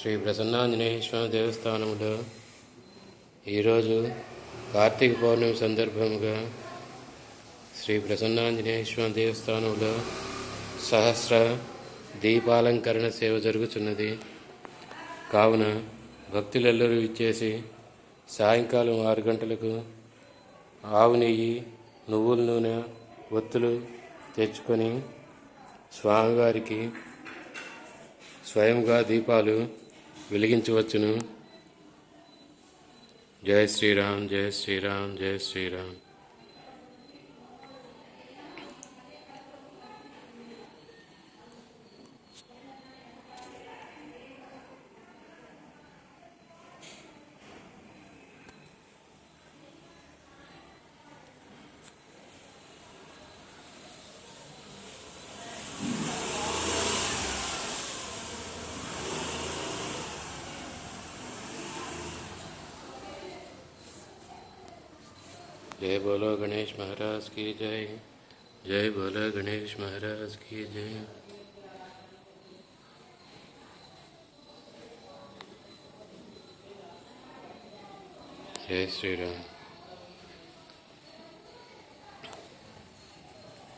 శ్రీ ప్రసన్నాంజనేయ స్వామి దేవస్థానంలో ఈరోజు కార్తీక పౌర్ణమి సందర్భంగా శ్రీ ప్రసన్నాంజనేయ స్వామి దేవస్థానంలో సహస్ర దీపాలంకరణ సేవ జరుగుతున్నది. కావున భక్తులెల్లరూ ఇచ్చేసి సాయంకాలం 6 గంటలకు ఆవు నెయ్యి, నువ్వుల నూనె, ఒత్తులు తెచ్చుకొని స్వామివారికి స్వయంగా దీపాలు వెలిగించవచ్చును. జై శ్రీరామ్, జై శ్రీరామ్, జై శ్రీరామ్. जय बोलो गणेश महाराज की जय. जय बोलो गणेश महाराज की जय. जय श्री राम.